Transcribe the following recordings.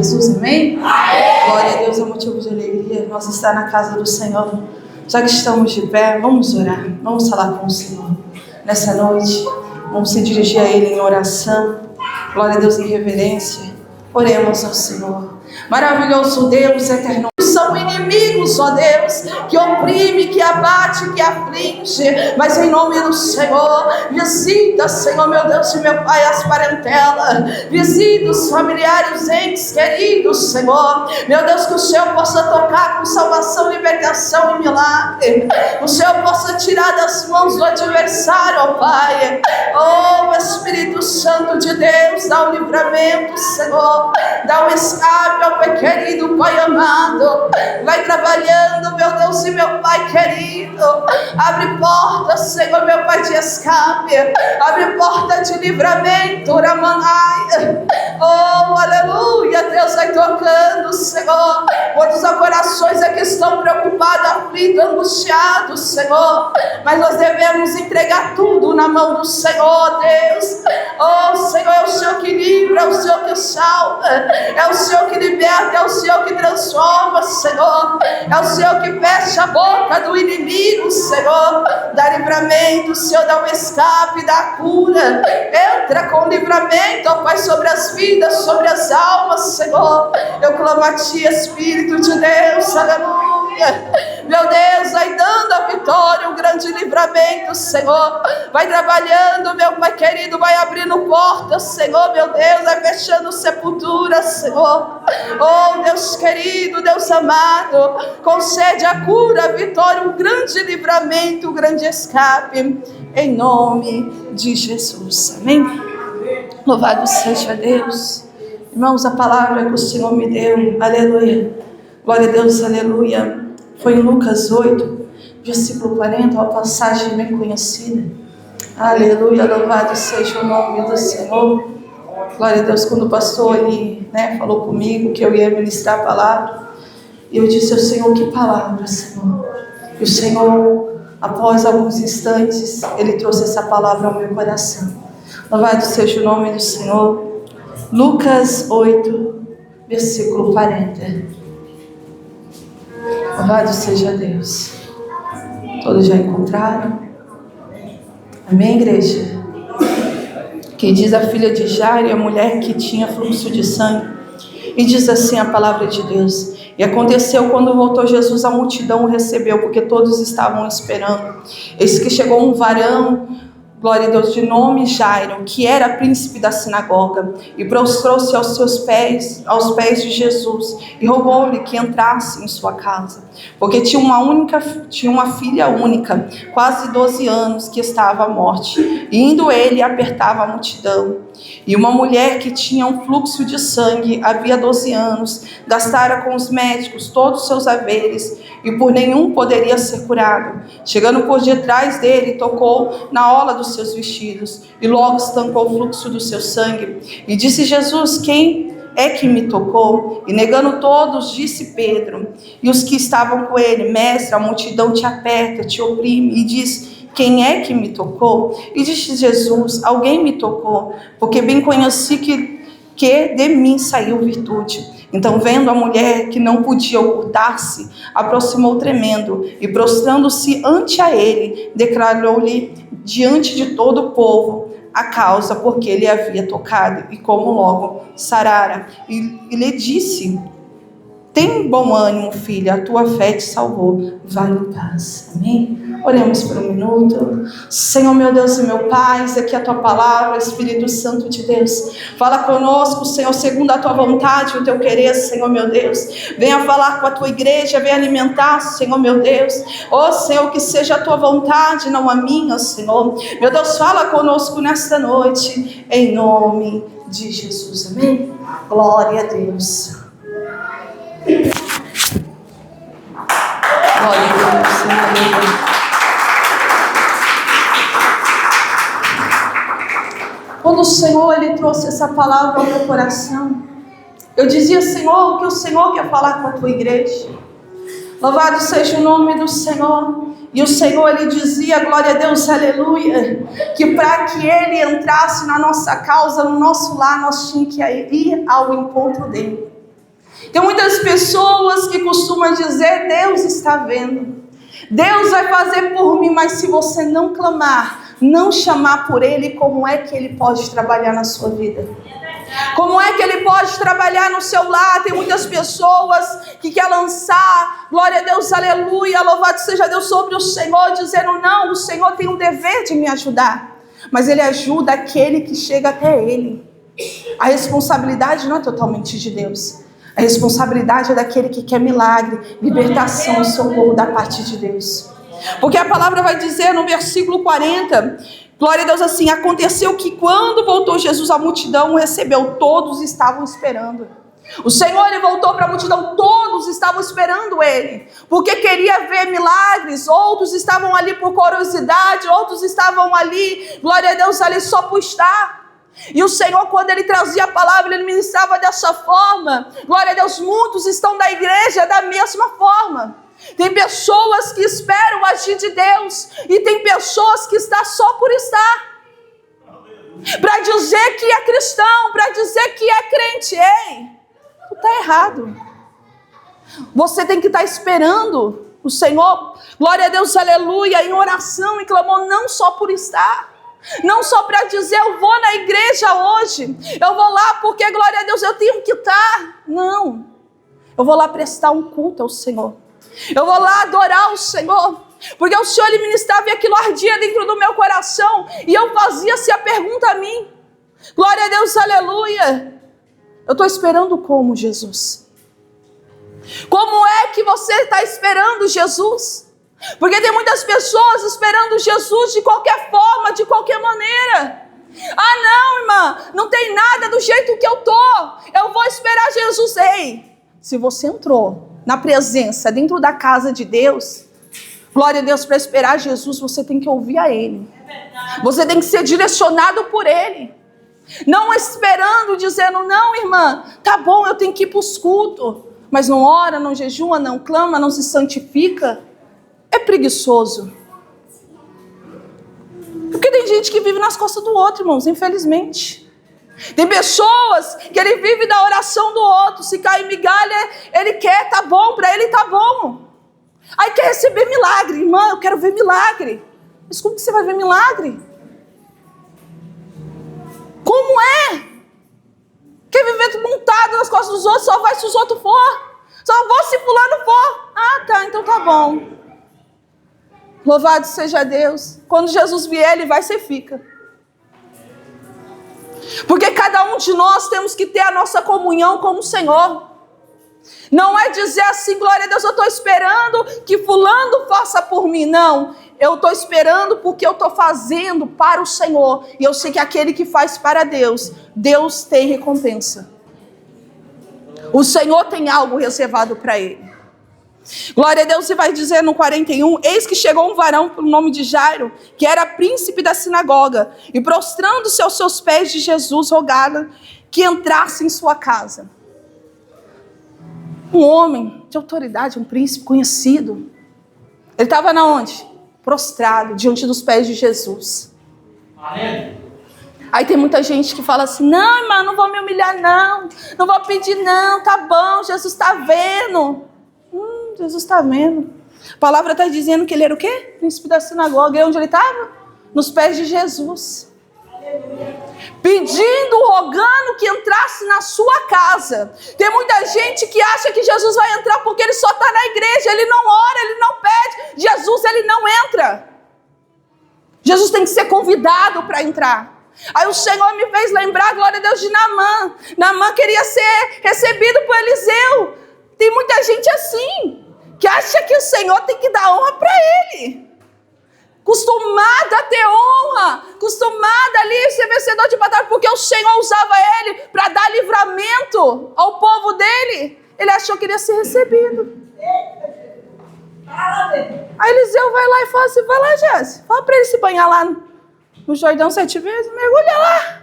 Jesus, amém? Glória a Deus, é motivo de alegria nós estar na casa do Senhor. Já que estamos de pé, vamos orar, vamos falar com o Senhor nessa noite, vamos se dirigir a Ele em oração. Glória a Deus, em reverência. Oremos ao Senhor. Maravilhoso Deus, eterno. São inimigos, ó Deus, que oprime, que abate, que aflige, mas em nome do Senhor, visita, Senhor, meu Deus e meu Pai, as parentelas, visita os familiares, entes queridos, Senhor, meu Deus, que o Senhor possa tocar com salvação, libertação e milagre, o Senhor possa tirar das mãos do adversário, ó Pai, oh Espírito Santo de Deus, dá o livramento, Senhor, dá o escape ao Pai querido, Pai amado. Vai trabalhando, meu Deus e meu Pai querido. Abre porta, Senhor, meu Pai, de escape. Abre porta de livramento, Ramanai. Oh, aleluia. Deus vai tocando, Senhor. Quantos corações é que estão preocupados, aflitos, angustiados, Senhor. Mas nós devemos entregar tudo na mão do Senhor, Deus. Oh, Senhor, é o Senhor que livra, é o Senhor que salva, é o Senhor que liberta, é o Senhor que transforma, Senhor, é o Senhor que fecha a boca do inimigo, Senhor, dá livramento, Senhor, dá um escape, dá cura, entra com livramento, ó Pai, sobre as vidas, sobre as almas, Senhor. Eu clamo a Ti, Espírito de Deus, aleluia, meu Deus, vai dando a vitória, um grande livramento, Senhor, vai trabalhando, meu Pai querido, vai abrindo portas, Senhor, meu Deus, vai fechando sepulturas, Senhor. Oh, Deus querido, Deus amado, concede a cura, a vitória, um grande livramento, um grande escape, em nome de Jesus, amém? Louvado seja Deus. Irmãos, a palavra que o Senhor me deu, aleluia, glória a Deus, aleluia, foi em Lucas 8, versículo 40, uma passagem bem conhecida, aleluia, louvado seja o nome do Senhor. Glória a Deus, quando o pastor ali, falou comigo que eu ia ministrar a palavra, e eu disse ao Senhor, que palavra, Senhor? E o Senhor, após alguns instantes, Ele trouxe essa palavra ao meu coração. Louvado seja o nome do Senhor. Lucas 8, versículo 40. Louvado seja Deus. Todos já encontraram? Amém, igreja? Que diz a filha de Jairo, a mulher que tinha fluxo de sangue. E diz assim a palavra de Deus: e aconteceu quando voltou Jesus, a multidão o recebeu, porque todos estavam esperando. Eis que chegou um varão, glória a Deus, de nome Jairo, que era príncipe da sinagoga, e prostrou-se aos pés de Jesus, e rogou-lhe que entrasse em sua casa, porque tinha uma filha única, quase 12 anos, que estava à morte. E indo ele, apertava a multidão. E uma mulher que tinha um fluxo de sangue, havia 12 anos, gastara com os médicos todos os seus haveres, e por nenhum poderia ser curado. Chegando por detrás dele, tocou na orla dos seus vestidos, e logo estancou o fluxo do seu sangue. E disse Jesus: quem é que me tocou? E negando todos, disse Pedro, e os que estavam com ele: mestre, a multidão te aperta, te oprime. E diz: quem é que me tocou? E disse Jesus: alguém me tocou, porque bem conheci que de mim saiu virtude. Então, vendo a mulher que não podia ocultar-se, aproximou tremendo, e prostrando-se ante a ele, declarou-lhe diante de todo o povo a causa porque ele havia tocado, e como logo sarara. E lhe disse: tem bom ânimo, filha, a tua fé te salvou, vai em paz. Amém? Oremos por um minuto. Senhor, meu Deus e meu Pai, eis aqui a tua palavra, Espírito Santo de Deus. Fala conosco, Senhor, segundo a tua vontade, o teu querer, Senhor, meu Deus. Venha falar com a tua igreja, venha alimentar, Senhor, meu Deus. Ó Senhor, que seja a tua vontade, não a minha, Senhor. Meu Deus, fala conosco nesta noite, em nome de Jesus. Amém? Glória a Deus. Glória a Deus, Senhor. Quando o Senhor Ele trouxe essa palavra ao meu coração, eu dizia: Senhor, o que o Senhor quer falar com a tua igreja? Louvado seja o nome do Senhor. E o Senhor, Ele dizia, glória a Deus, aleluia, que para que Ele entrasse na nossa causa, no nosso lar, nós tínhamos que ir ao encontro dEle. Tem muitas pessoas que costumam dizer: Deus está vendo, Deus vai fazer por mim, mas se você não clamar, não chamar por Ele, como é que Ele pode trabalhar na sua vida? Como é que Ele pode trabalhar no seu lar? Tem muitas pessoas que querem lançar, glória a Deus, aleluia, louvado seja Deus, sobre o Senhor, dizendo: não, o Senhor tem o dever de me ajudar, mas Ele ajuda aquele que chega até Ele. A responsabilidade não é totalmente de Deus, a responsabilidade é daquele que quer milagre, libertação e socorro da parte de Deus. Porque a palavra vai dizer no versículo 40, glória a Deus, assim: aconteceu que quando voltou Jesus, a multidão o recebeu, todos estavam esperando. O Senhor, Ele voltou para a multidão, todos estavam esperando Ele, porque queria ver milagres. Outros estavam ali por curiosidade, outros estavam ali, glória a Deus, ali só por estar. E o Senhor, quando Ele trazia a palavra, Ele ministrava dessa forma. Glória a Deus, muitos estão da igreja da mesma forma. Tem pessoas que esperam o agir de Deus, e tem pessoas que estão só por estar, para dizer que é cristão, para dizer que é crente. Ei, tu está errado. Você tem que estar esperando o Senhor, glória a Deus, aleluia, em oração e clamor, não só por estar, não só para dizer: eu vou na igreja hoje, eu vou lá porque, glória a Deus, eu tenho que estar. Não, eu vou lá prestar um culto ao Senhor, eu vou lá adorar o Senhor, porque o Senhor, Ele ministrava e aquilo ardia dentro do meu coração, e eu fazia-se a pergunta a mim: glória a Deus, aleluia, eu estou esperando como, Jesus? Como é que você está esperando Jesus? Porque tem muitas pessoas esperando Jesus de qualquer forma, de qualquer maneira. Ah não, irmã, não tem nada do jeito que eu vou esperar Jesus. Ei, se você entrou na presença, dentro da casa de Deus, glória a Deus, para esperar Jesus, você tem que ouvir a Ele. Você tem que ser direcionado por Ele. Não esperando, dizendo: não, irmã, tá bom, eu tenho que ir para os cultos, mas não ora, não jejua, não clama, não se santifica. É preguiçoso. Porque tem gente que vive nas costas do outro, irmãos, infelizmente. Tem pessoas que ele vive da oração do outro. Se cair migalha, ele quer, tá bom, para ele tá bom. Aí quer receber milagre. Irmã, eu quero ver milagre. Mas como que você vai ver milagre? Como é? Quer viver montado nas costas dos outros, só vai se os outros for. Só vou se fulano for. Ah, tá, então tá bom. Louvado seja Deus. Quando Jesus vier, Ele vai, você fica. Porque cada um de nós temos que ter a nossa comunhão com o Senhor. Não é dizer assim: glória a Deus, eu estou esperando que fulano faça por mim. Não, eu estou esperando porque eu estou fazendo para o Senhor. E eu sei que aquele que faz para Deus, Deus tem recompensa. O Senhor tem algo reservado para ele. Glória a Deus, e vai dizer no 41, eis que chegou um varão pelo nome de Jairo, que era príncipe da sinagoga, e prostrando-se aos seus pés de Jesus, rogava que entrasse em sua casa. Um homem de autoridade, um príncipe conhecido, ele estava na onde? Prostrado, diante dos pés de Jesus. Amém. Aí tem muita gente que fala assim: não, irmã, não vou me humilhar não, não vou pedir não, tá bom, Jesus está vendo. Jesus está vendo. A palavra está dizendo que ele era o quê? Príncipe da sinagoga. E onde ele estava? Nos pés de Jesus. Pedindo, rogando que entrasse na sua casa. Tem muita gente que acha que Jesus vai entrar porque ele só está na igreja. Ele não ora, ele não pede. Jesus, ele não entra. Jesus tem que ser convidado para entrar. Aí o Senhor me fez lembrar, glória a Deus, de Naamã. Naamã queria ser recebido por Eliseu. Tem muita gente assim, que acha que o Senhor tem que dar honra para ele. Acostumada a ter honra, acostumada ali a ser vencedor de batalha, porque o Senhor usava ele para dar livramento ao povo dele. Ele achou que iria ser recebido. Aí Eliseu vai lá e fala assim: vai lá, Jéssica, fala para ele se banhar lá no Jordão 7 vezes, mergulha lá.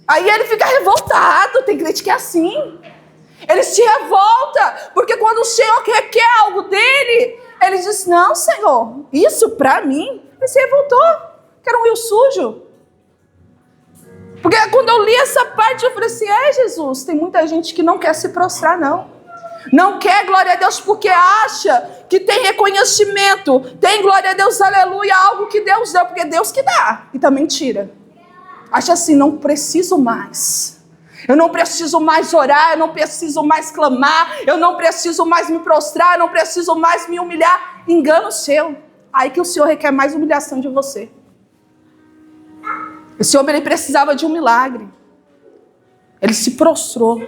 Aí ele fica revoltado, tem crente que é assim. Ele se revolta, porque quando o Senhor quer algo dele, ele diz: não, Senhor, isso para mim. Ele se revoltou, que era um rio sujo. Porque quando eu li essa parte, eu falei assim: Jesus, tem muita gente que não quer se prostrar, não. Não quer glória a Deus porque acha que tem reconhecimento. Tem glória a Deus, aleluia, algo que Deus deu, porque é Deus que dá. E também tira. Acha assim, não preciso mais. Eu não preciso mais orar, eu não preciso mais clamar, eu não preciso mais me prostrar, eu não preciso mais me humilhar. Engano seu. Aí que o Senhor requer mais humilhação de você. Esse homem, ele precisava de um milagre. Ele se prostrou.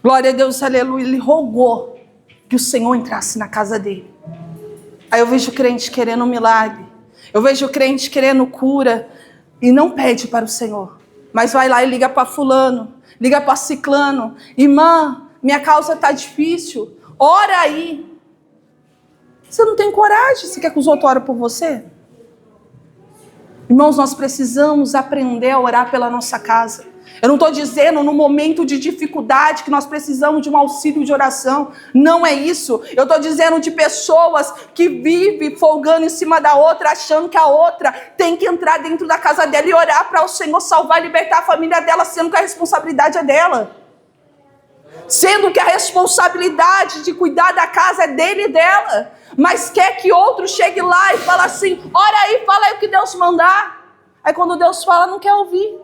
Glória a Deus, aleluia. Ele rogou que o Senhor entrasse na casa dele. Aí eu vejo crente querendo um milagre. Eu vejo crente querendo cura. E não pede para o Senhor. Mas vai lá e liga para fulano. Liga para ciclano. Irmã, minha causa está difícil. Ora aí. Você não tem coragem. Você quer que os outros orem por você? Irmãos, nós precisamos aprender a orar pela nossa casa. Eu não estou dizendo no momento de dificuldade que nós precisamos de um auxílio de oração. Não é isso. Eu estou dizendo de pessoas que vivem folgando em cima da outra, achando que a outra tem que entrar dentro da casa dela e orar para o Senhor salvar e libertar a família dela, sendo que a responsabilidade é dela. Sendo que a responsabilidade de cuidar da casa é dele e dela. Mas quer que outro chegue lá e fale assim, ora aí, fala aí o que Deus mandar. Aí quando Deus fala, não quer ouvir.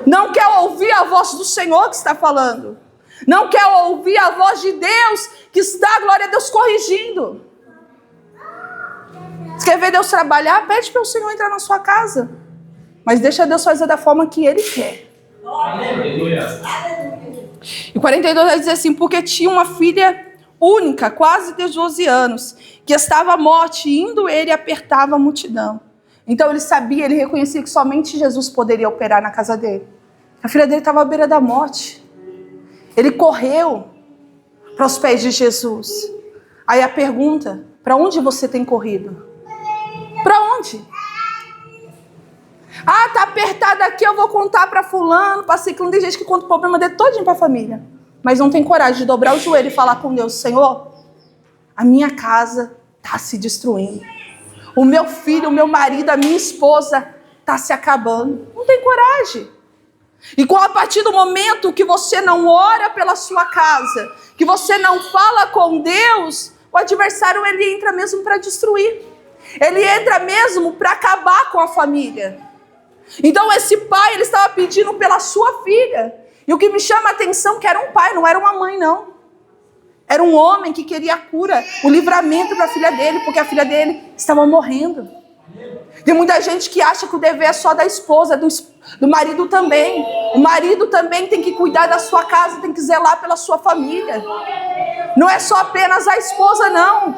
Não quer ouvir a voz do Senhor que está falando. Não quer ouvir a voz de Deus que está, glória a Deus, corrigindo. Você quer ver Deus trabalhar? Pede para o Senhor entrar na sua casa. Mas deixa Deus fazer da forma que Ele quer. Aleluia. E 42 vai dizer assim, porque tinha uma filha única, quase de 12 anos, que estava à morte, e indo ele apertava a multidão. Então ele sabia, ele reconhecia que somente Jesus poderia operar na casa dele. A filha dele estava à beira da morte. Ele correu para os pés de Jesus. Aí a pergunta, para onde você tem corrido? Para onde? Ah, tá apertado aqui, eu vou contar para fulano, para ciclano. Tem gente que conta o problema dele todinho para a família. Mas não tem coragem de dobrar o joelho e falar com Deus, Senhor, a minha casa está se destruindo. O meu filho, o meu marido, a minha esposa está se acabando. Não tem coragem. E a partir do momento que você não ora pela sua casa, que você não fala com Deus, o adversário ele entra mesmo para destruir. Ele entra mesmo para acabar com a família. Então esse pai, ele estava pedindo pela sua filha. E o que me chama a atenção é que era um pai, não era uma mãe não. Era um homem que queria a cura, o livramento para a filha dele, porque a filha dele estava morrendo. Tem muita gente que acha que o dever é só da esposa, do marido também. O marido também tem que cuidar da sua casa, tem que zelar pela sua família. Não é só apenas a esposa, não.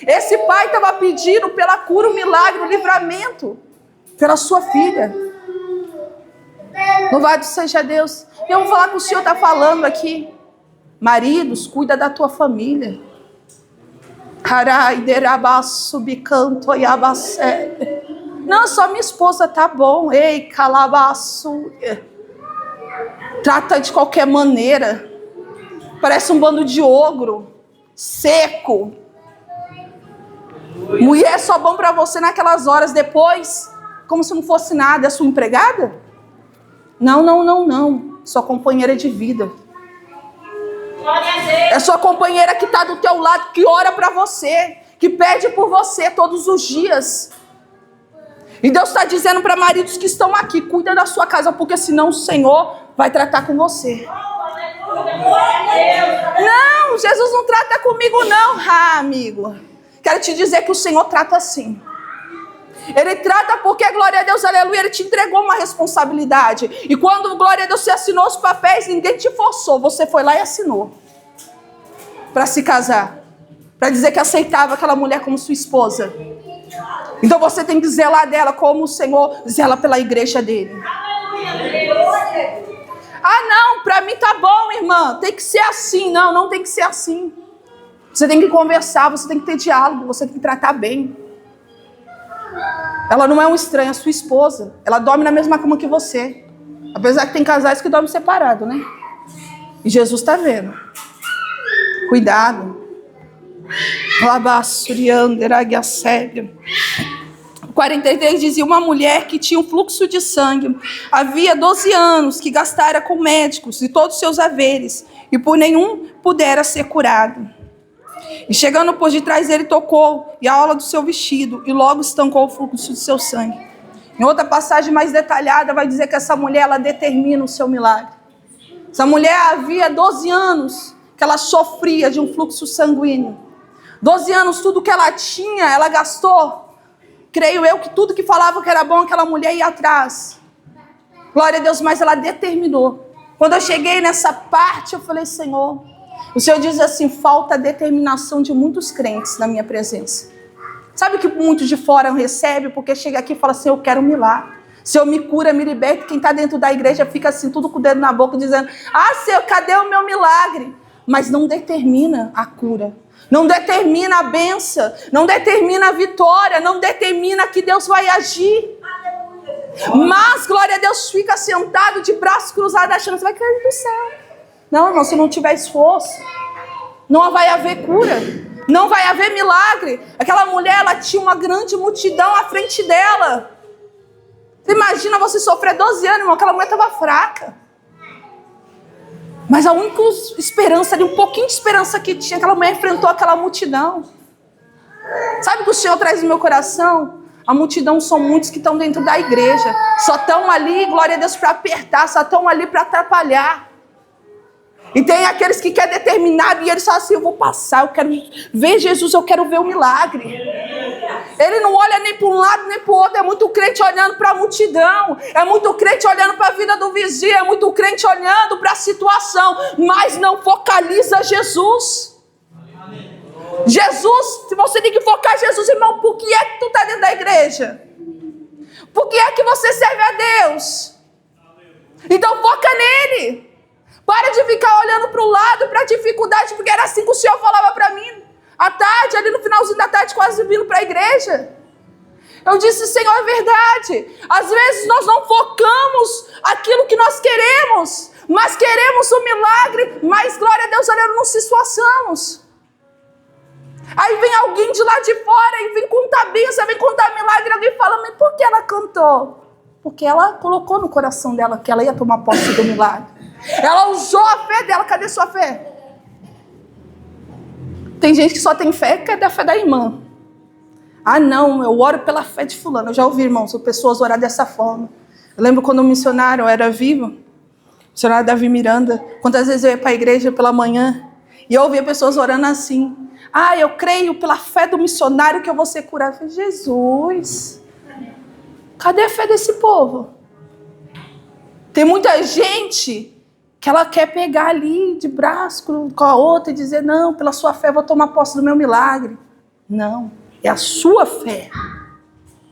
Esse pai estava pedindo pela cura, o milagre, o livramento pela sua filha. Louvado seja Deus. Eu vou falar que o Senhor está falando aqui. Maridos, cuida da tua família. Não, só minha esposa tá bom. Ei, calabaço. Trata de qualquer maneira. Parece um bando de ogro. Seco. Mulher só bom para você naquelas horas depois. Como se não fosse nada. É sua empregada? Não. Sua companheira de vida. É sua companheira que está do teu lado, que ora para você, que pede por você todos os dias. E Deus está dizendo para maridos que estão aqui, cuida da sua casa, porque senão o Senhor vai tratar com você. Não, Jesus não trata comigo não, amigo. Quero te dizer que o Senhor trata assim. Ele trata porque, glória a Deus, aleluia, Ele te entregou uma responsabilidade. E quando, glória a Deus, você assinou os papéis, ninguém te forçou. Você foi lá e assinou. Para se casar. Para dizer que aceitava aquela mulher como sua esposa. Então você tem que zelar dela como o Senhor zela pela igreja dele. Ah, não, para mim tá bom, irmã. Tem que ser assim. Não tem que ser assim. Você tem que conversar, você tem que ter diálogo, você tem que tratar bem. Ela não é um estranho, é sua esposa. Ela dorme na mesma cama que você. Apesar que tem casais que dormem separado, né? E Jesus está vendo. Cuidado. 43 dizia: uma mulher que tinha um fluxo de sangue, havia 12 anos que gastara com médicos e todos os seus haveres, e por nenhum pudera ser curado. E chegando por detrás dele, tocou e a orla do seu vestido, e logo estancou o fluxo de seu sangue. Em outra passagem mais detalhada, vai dizer que essa mulher, ela determina o seu milagre. Essa mulher havia 12 anos que ela sofria de um fluxo sanguíneo. 12 anos, tudo que ela tinha, ela gastou. Creio eu que tudo que falava que era bom, aquela mulher ia atrás. Glória a Deus, mas ela determinou. Quando eu cheguei nessa parte, eu falei: Senhor, o Senhor diz assim: falta a determinação de muitos crentes na minha presença. Sabe o que muitos de fora recebem? Porque chega aqui e fala assim: eu quero um milagre. Senhor, me cura, me liberta. Quem está dentro da igreja fica assim, tudo com o dedo na boca, dizendo: ah, Senhor, cadê o meu milagre? Mas não determina a cura. Não determina a bênção, não determina a vitória, não determina que Deus vai agir. Mas, glória a Deus, fica sentado de braços cruzados achando que você vai cair do céu. Não, irmão, se não tiver esforço, não vai haver cura, não vai haver milagre. Aquela mulher, ela tinha uma grande multidão à frente dela. Você imagina você sofrer 12 anos, irmão, aquela mulher estava fraca. Mas a única esperança ali, um pouquinho de esperança que tinha, aquela mulher enfrentou aquela multidão. Sabe o que o Senhor traz no meu coração? A multidão são muitos que estão dentro da igreja. Só estão ali, glória a Deus, para apertar, só estão ali para atrapalhar. E tem aqueles que querem determinar, e eles falam assim: eu vou passar, eu quero ver Jesus, eu quero ver o milagre. Ele não olha nem para um lado nem para o outro. É muito crente olhando para a multidão, é muito crente olhando para a vida do vizinho, é muito crente olhando para a situação, mas não focaliza Jesus. Jesus, se você tem que focar em Jesus, irmão, por que é que tu está dentro da igreja? Por que é que você serve a Deus? Então foca nele. Para de ficar olhando para o lado, para a dificuldade, porque era assim que o Senhor falava para mim. À tarde, ali no finalzinho da tarde, quase vindo para a igreja. Eu disse: Senhor, é verdade. Às vezes nós não focamos aquilo que nós queremos, mas queremos o milagre, mas, glória a Deus, olhando, não se esforçamos. Aí vem alguém de lá de fora e vem contar bênção, vem contar milagre. Alguém fala: mas por que ela cantou? Porque ela colocou no coração dela que ela ia tomar posse do milagre. Ela usou a fé dela. Cadê sua fé? Tem gente que só tem fé, cadê a fé da irmã? Ah, não, eu oro pela fé de fulano. Eu já ouvi, irmãos, pessoas orar dessa forma. Eu lembro quando o missionário era vivo, o missionário Davi Miranda, quantas vezes eu ia para a igreja pela manhã, e eu ouvia pessoas orando assim: ah, eu creio pela fé do missionário que eu vou ser curado. Eu falei: Jesus, cadê a fé desse povo? Tem muita gente que ela quer pegar ali de braço com a outra e dizer: não, pela sua fé eu vou tomar posse do meu milagre. Não, é a sua fé.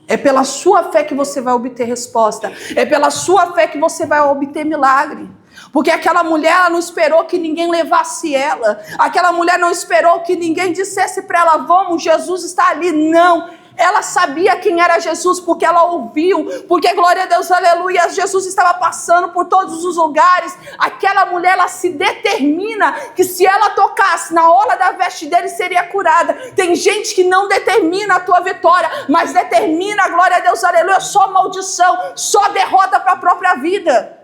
É pela sua fé que você vai obter resposta. É pela sua fé que você vai obter milagre. Porque aquela mulher, ela não esperou que ninguém levasse ela. Aquela mulher não esperou que ninguém dissesse para ela: vamos, Jesus está ali. Não. Ela sabia quem era Jesus, porque ela ouviu, porque, glória a Deus, aleluia, Jesus estava passando por todos os lugares. Aquela mulher, ela se determina que se ela tocasse na orla da veste dele, seria curada. Tem gente que não determina a tua vitória, mas determina, glória a Deus, aleluia, só maldição, só derrota para a própria vida.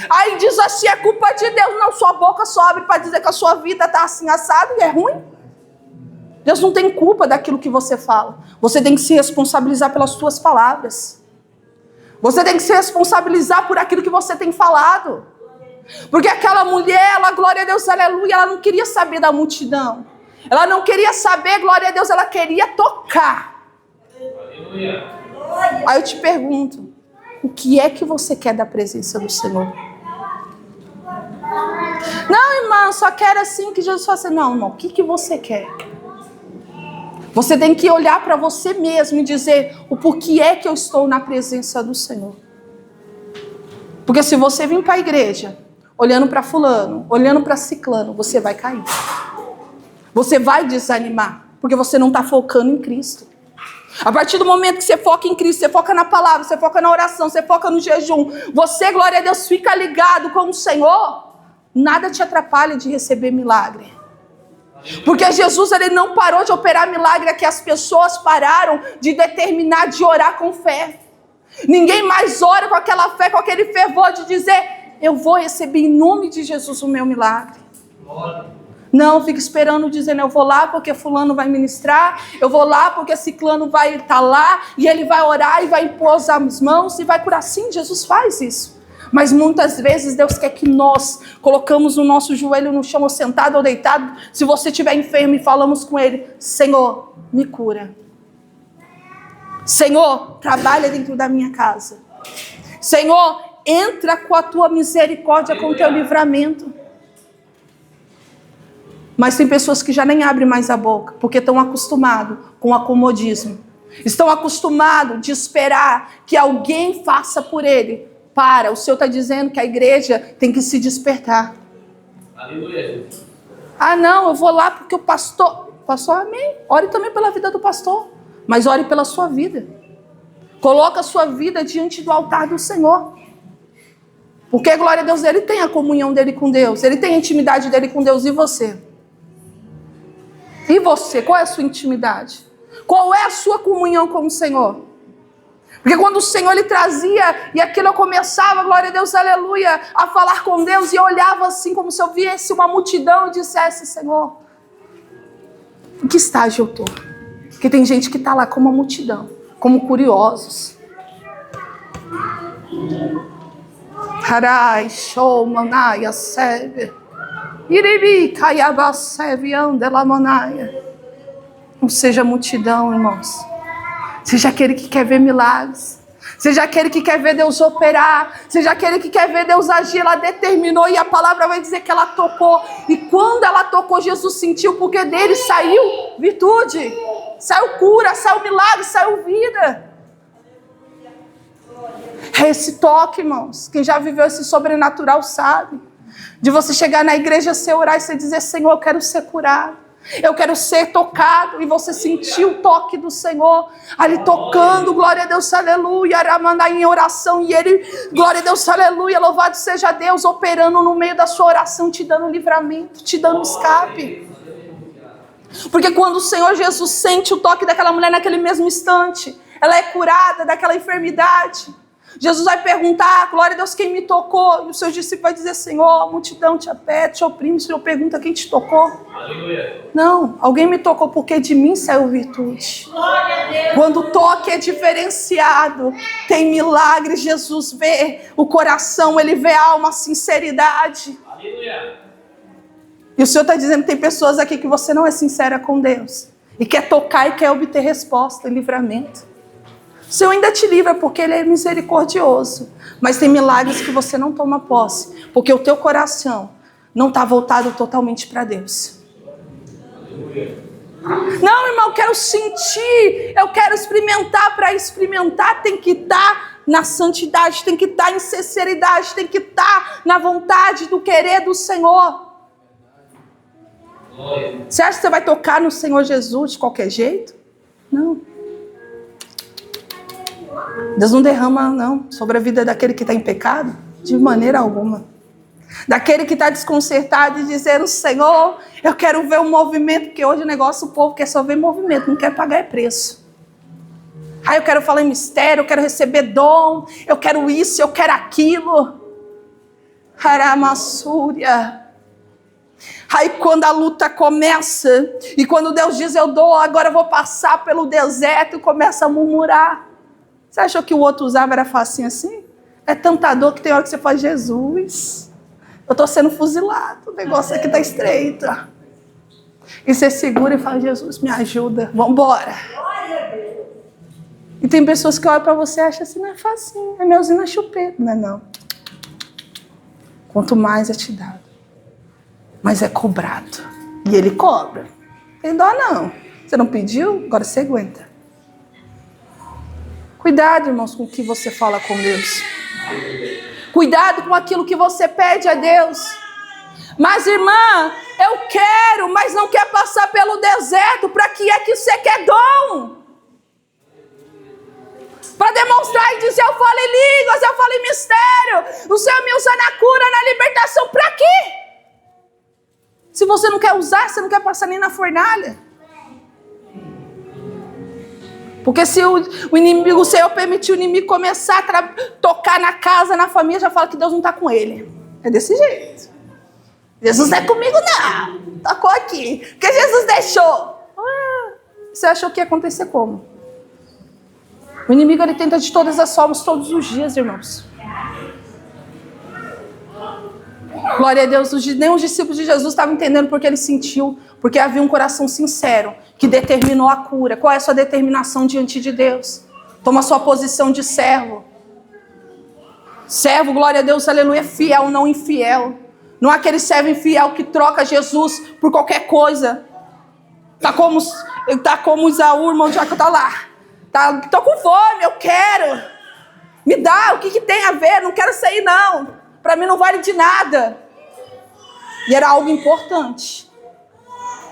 Aí diz assim: é culpa de Deus. Não, sua boca só abre para dizer que a sua vida está assim assado e é ruim. Deus não tem culpa daquilo que você fala. Você tem que se responsabilizar pelas suas palavras. Você tem que se responsabilizar por aquilo que você tem falado. Porque aquela mulher, ela, glória a Deus, aleluia, ela não queria saber da multidão. Ela não queria saber, glória a Deus, ela queria tocar. Aleluia. Aí eu te pergunto: o que é que você quer da presença do Senhor? Não, irmão, só quero assim que Jesus faça. Não, irmão, o que você quer? Você tem que olhar para você mesmo e dizer: o porquê é que eu estou na presença do Senhor? Porque se você vir para a igreja olhando para fulano, olhando para ciclano, você vai cair. Você vai desanimar, porque você não está focando em Cristo. A partir do momento que você foca em Cristo, você foca na palavra, você foca na oração, você foca no jejum, você, glória a Deus, fica ligado com o Senhor, nada te atrapalha de receber milagre. Porque Jesus, ele não parou de operar milagre, é que as pessoas pararam de determinar, de orar com fé. Ninguém mais ora com aquela fé, com aquele fervor de dizer, eu vou receber em nome de Jesus o meu milagre. Não, fica esperando dizendo, eu vou lá porque fulano vai ministrar, eu vou lá porque ciclano vai estar lá, e ele vai orar e vai impor as mãos e vai curar. Sim, Jesus faz isso. Mas muitas vezes Deus quer que nós colocamos o nosso joelho no chão, ou sentado ou deitado. Se você estiver enfermo e falamos com Ele, Senhor, me cura. Senhor, trabalha dentro da minha casa. Senhor, entra com a tua misericórdia, com o teu livramento. Mas tem pessoas que já nem abrem mais a boca, porque estão acostumados com o acomodismo. Estão acostumados de esperar que alguém faça por ele. O Senhor está dizendo que a igreja tem que se despertar. Aleluia. Ah, não, eu vou lá porque o pastor... Pastor, amém. Ore também pela vida do pastor, mas ore pela sua vida. Coloca a sua vida diante do altar do Senhor. Porque, glória a Deus, ele tem a comunhão dele com Deus, ele tem a intimidade dele com Deus. E você? E você? Qual é a sua intimidade? Qual é a sua comunhão com o Senhor? Porque quando o Senhor ele trazia, e aquilo eu começava, glória a Deus, aleluia, a falar com Deus, e eu olhava assim, como se eu viesse uma multidão e dissesse, Senhor, em que estágio eu estou? Porque tem gente que está lá como uma multidão, como curiosos. Harai, show, manaia, seve. Iribi, caiaba, seve, andela, manaia. Não seja multidão, irmãos. Seja aquele que quer ver milagres. Seja aquele que quer ver Deus operar. Seja aquele que quer ver Deus agir. Ela determinou e a palavra vai dizer que ela tocou. E quando ela tocou, Jesus sentiu, porque dele saiu virtude. Saiu cura, saiu milagre, saiu vida. É esse toque, irmãos. Quem já viveu esse sobrenatural sabe. De você chegar na igreja, você orar e você dizer, Senhor, eu quero ser curado. Eu quero ser tocado, e você sentiu o toque do Senhor, ali tocando, glória a Deus, aleluia, Aramandá em oração, e ele, glória a Deus, aleluia, louvado seja Deus, operando no meio da sua oração, te dando livramento, te dando escape. Porque quando o Senhor Jesus sente o toque daquela mulher naquele mesmo instante, ela é curada daquela enfermidade. Jesus vai perguntar, glória a Deus, quem me tocou? E o seu discípulo vai dizer, Senhor, a multidão te apete, te oprime. O Senhor pergunta, quem te tocou? Aleluia. Não, alguém me tocou porque de mim saiu virtude. Quando o toque é diferenciado, tem milagre. Jesus vê o coração, ele vê a alma, a sinceridade. Aleluia. E o Senhor está dizendo, tem pessoas aqui que você não é sincera com Deus. E quer tocar e quer obter resposta e livramento. O Senhor ainda te livra porque Ele é misericordioso. Mas tem milagres que você não toma posse. Porque o teu coração não está voltado totalmente para Deus. Não, irmão, eu quero sentir. Eu quero experimentar. Para experimentar tem que estar na santidade. Tem que estar em sinceridade. Tem que estar na vontade do querer do Senhor. Você acha que você vai tocar no Senhor Jesus de qualquer jeito? Não. Deus não derrama, não, sobre a vida daquele que está em pecado, de maneira alguma. Daquele que está desconcertado e dizendo, Senhor, eu quero ver o movimento, porque hoje o negócio, o povo quer só ver movimento, não quer pagar preço. Aí eu quero falar em mistério, eu quero receber dom, eu quero isso, eu quero aquilo. Haramassúria. Aí quando a luta começa, e quando Deus diz, eu dou, agora eu vou passar pelo deserto, começa a murmurar. Você achou que o outro usava era facinho assim? É tanta dor que tem hora que você fala, Jesus, eu estou sendo fuzilado, o negócio aqui está estreito. E você segura e fala, Jesus, me ajuda, vamos embora. E tem pessoas que olham para você e acham assim, não é facinho, é melzinho na chupeta. Não é não. Quanto mais é te dado, mais é cobrado. E ele cobra. Tem dó não. Você não pediu? Agora você aguenta. Cuidado, irmãos, com o que você fala com Deus. Cuidado com aquilo que você pede a Deus. Mas, irmã, eu quero, mas não quer passar pelo deserto. Para que é que você quer dom? Para demonstrar e dizer, eu falo em línguas, eu falo em mistério. O Senhor me usa na cura, na libertação. Para quê? Se você não quer usar, você não quer passar nem na fornalha. Porque se o inimigo, o Senhor permitir o inimigo começar a tocar na casa, na família, já fala que Deus não está com ele. É desse jeito. Jesus não é comigo não. Tocou aqui. Porque Jesus deixou. Você achou que ia acontecer como? O inimigo, ele tenta de todas as formas, todos os dias, irmãos. Glória a Deus, nem os discípulos de Jesus estavam entendendo porque ele sentiu, porque havia um coração sincero que determinou a cura. Qual é a sua determinação diante de Deus? Toma a sua posição de servo. Servo, glória a Deus, aleluia, fiel, não infiel. Não é aquele servo infiel que troca Jesus por qualquer coisa. Tá como Isaú, irmão de Jacó, tá lá. Tô com fome, eu quero. Me dá, o que tem a ver? Não quero sair não. Para mim não vale de nada. E era algo importante.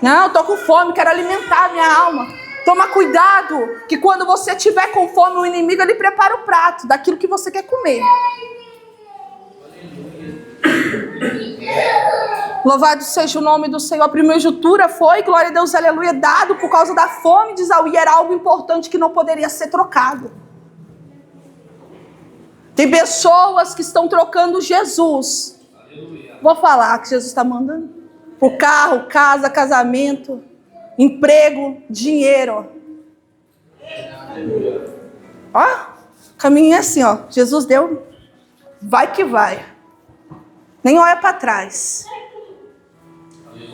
Não, eu tô com fome, quero alimentar a minha alma. Toma cuidado, que quando você estiver com fome, o inimigo, ele prepara o prato daquilo que você quer comer. Louvado seja o nome do Senhor. A primogenitura foi, glória a Deus, aleluia, dado por causa da fome de Isaú. E era algo importante que não poderia ser trocado. Tem pessoas que estão trocando Jesus. Vou falar que Jesus está mandando. Por carro, casa, casamento, emprego, dinheiro. Ó, caminho é assim, ó. Jesus deu, vai que vai. Nem olha para trás.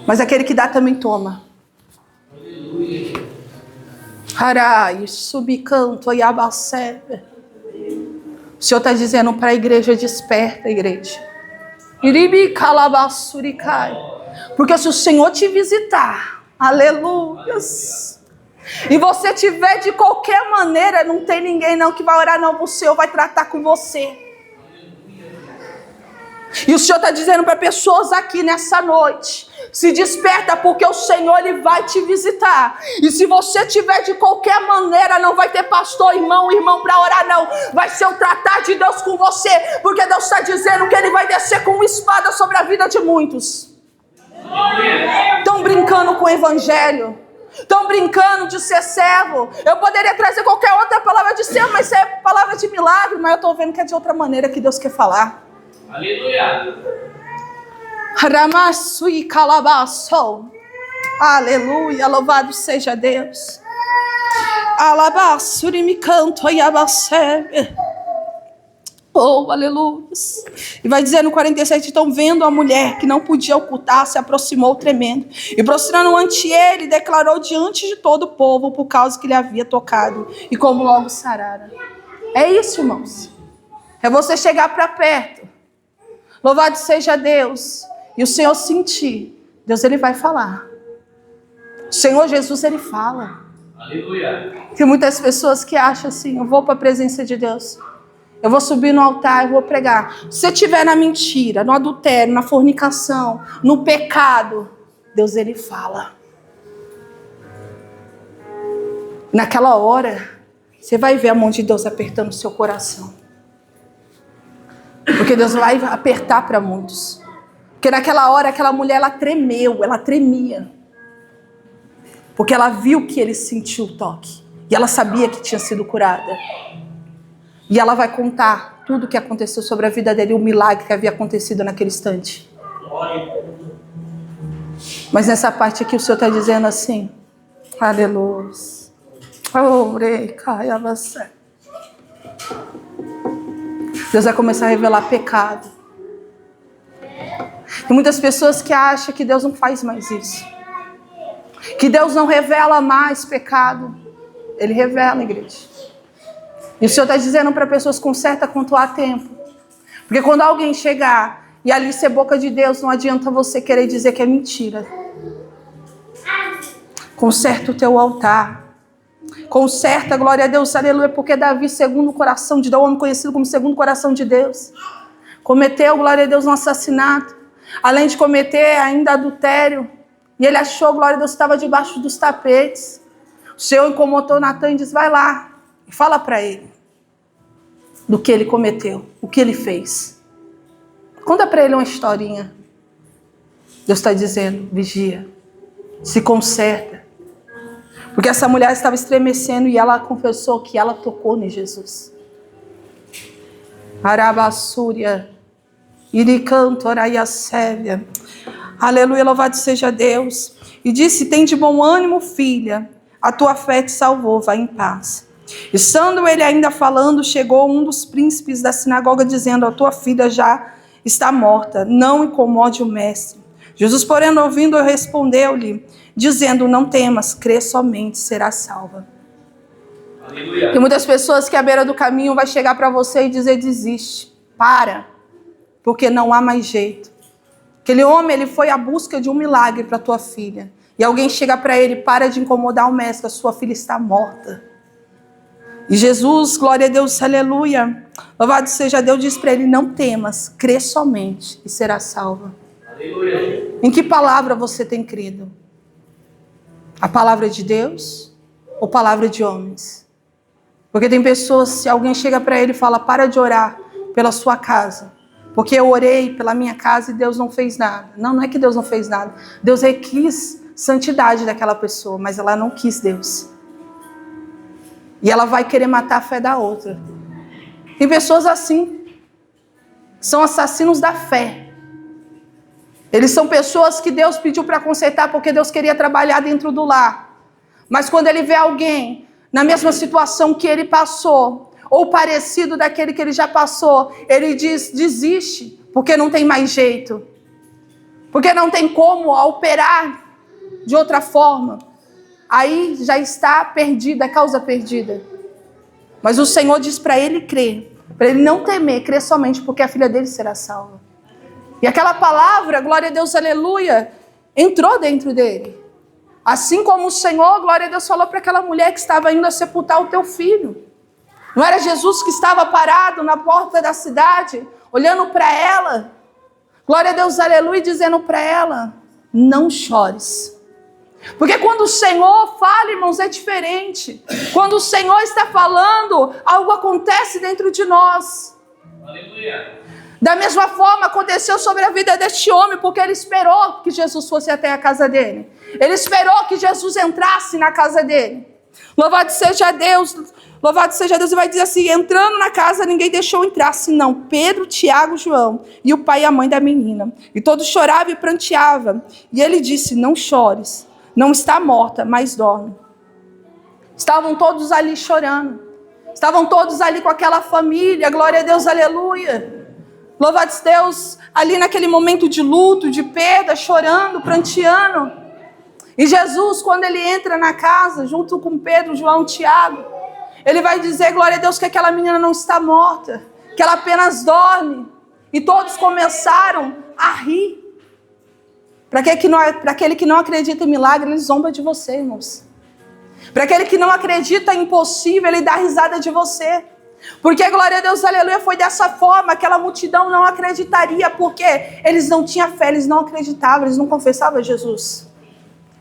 Mas aquele que dá também toma. Harai, subicanto, iabacebe. O Senhor está dizendo para a igreja, desperta, igreja. Iribi calabassurikai. Porque se o Senhor te visitar, aleluias, e você tiver de qualquer maneira, não tem ninguém não que vai orar não, o Senhor vai tratar com você. E o Senhor está dizendo para pessoas aqui nessa noite, se desperta porque o Senhor, ele vai te visitar. E se você tiver de qualquer maneira, não vai ter pastor, irmão para orar não. Vai ser o tratar de Deus com você, porque Deus está dizendo que ele vai descer com uma espada sobre a vida de muitos. Estão brincando com o evangelho. Estão brincando de ser servo. Eu poderia trazer qualquer outra palavra de servo, mas isso é palavra de milagre. Mas eu estou vendo que é de outra maneira que Deus quer falar. Aleluia. Ramassui calabaço. Aleluia. Louvado seja Deus. Alabaçuri me canto e abacebe. Oh, aleluia. E vai dizer no 47, então vendo a mulher que não podia ocultar, se aproximou tremendo. E prostrando ante ele, declarou diante de todo o povo por causa que lhe havia tocado. E como logo sarara. É isso, irmãos. É você chegar para perto. Louvado seja Deus. E o Senhor sentir. Deus, ele vai falar. O Senhor Jesus, ele fala. Aleluia. Tem muitas pessoas que acham assim, eu vou para a presença de Deus. Eu vou subir no altar, eu vou pregar. Se você estiver na mentira, no adultério, na fornicação, no pecado, Deus, ele fala. Naquela hora, você vai ver a mão de Deus apertando o seu coração. Porque Deus vai apertar para muitos. Porque naquela hora, aquela mulher, ela tremeu, ela tremia. Porque ela viu que ele sentiu o toque. E ela sabia que tinha sido curada. E ela vai contar tudo o que aconteceu sobre a vida dele, o milagre que havia acontecido naquele instante. Mas nessa parte aqui o Senhor está dizendo assim, aleluia. Deus vai começar a revelar pecado. Tem muitas pessoas que acham que Deus não faz mais isso. Que Deus não revela mais pecado. Ele revela, igreja. E o Senhor está dizendo para pessoas, conserta quanto há tempo. Porque quando alguém chegar e ali ser boca de Deus, não adianta você querer dizer que é mentira. Conserta o teu altar. Conserta, glória a Deus, aleluia. Porque Davi, segundo o coração de Deus, homem conhecido como segundo o coração de Deus, cometeu, glória a Deus, um assassinato. Além de cometer ainda adultério. E ele achou, glória a Deus, que estava debaixo dos tapetes. O Senhor incomodou Natan e disse, vai lá. E fala para ele do que ele cometeu, o que ele fez. Conta para ele uma historinha. Deus está dizendo, vigia, se conserta. Porque essa mulher estava estremecendo e ela confessou que ela tocou em Jesus. Arabassúria, iricanto, oraia sévia. Aleluia, louvado seja Deus. E disse, tem de bom ânimo, filha, a tua fé te salvou, vai em paz. E estando ele ainda falando, chegou um dos príncipes da sinagoga, dizendo, a tua filha já está morta, não incomode o mestre. Jesus, porém, ouvindo, respondeu-lhe, dizendo, não temas, crê somente, será salva. Aleluia. Tem muitas pessoas que à beira do caminho vai chegar para você e dizer, desiste, para, porque não há mais jeito. Aquele homem, ele foi à busca de um milagre para a tua filha. E alguém chega para ele, para de incomodar o mestre, a sua filha está morta. E Jesus, glória a Deus, aleluia, louvado seja Deus, diz para ele, não temas, crê somente e será salva. Aleluia. Em que palavra você tem crido? A palavra de Deus ou palavra de homens? Porque tem pessoas, se alguém chega para ele e fala, para de orar pela sua casa, porque eu orei pela minha casa e Deus não fez nada. Não, não é que Deus não fez nada. Deus requis santidade daquela pessoa, mas ela não quis Deus. E ela vai querer matar a fé da outra. Tem pessoas assim, são assassinos da fé. Eles são pessoas que Deus pediu para consertar porque Deus queria trabalhar dentro do lar. Mas quando ele vê alguém na mesma situação que ele passou, ou parecido daquele que ele já passou, ele diz, desiste, porque não tem mais jeito. Porque não tem como operar de outra forma. Aí já está perdida, a causa perdida. Mas o Senhor diz para ele crer, para ele não temer, crer somente, porque a filha dele será salva. E aquela palavra, glória a Deus, aleluia, entrou dentro dele. Assim como o Senhor, glória a Deus, falou para aquela mulher que estava indo a sepultar o teu filho. Não era Jesus que estava parado na porta da cidade, olhando para ela, glória a Deus, aleluia, dizendo para ela, não chores. Porque quando o Senhor fala, irmãos, é diferente. Quando o Senhor está falando, algo acontece dentro de nós. Aleluia. Da mesma forma aconteceu sobre a vida deste homem, porque ele esperou que Jesus fosse até a casa dele. Ele esperou que Jesus entrasse na casa dele. Louvado seja Deus, louvado seja Deus. E vai dizer assim, entrando na casa, ninguém deixou entrar, senão Pedro, Tiago, João e o pai e a mãe da menina. E todos choravam e pranteavam. E ele disse, não chores, não está morta, mas dorme. Estavam todos ali chorando. Estavam todos ali com aquela família, glória a Deus, aleluia. Louvado Deus, ali naquele momento de luto, de perda, chorando, pranteando. E Jesus, quando ele entra na casa, junto com Pedro, João e Tiago, ele vai dizer, glória a Deus, que aquela menina não está morta, que ela apenas dorme. E todos começaram a rir. Para aquele que não acredita em milagre, ele zomba de você, irmãos. Para aquele que não acredita em impossível, ele dá risada de você. Porque, glória a Deus, aleluia, foi dessa forma, aquela multidão não acreditaria, porque eles não tinham fé, eles não acreditavam, eles não confessavam Jesus.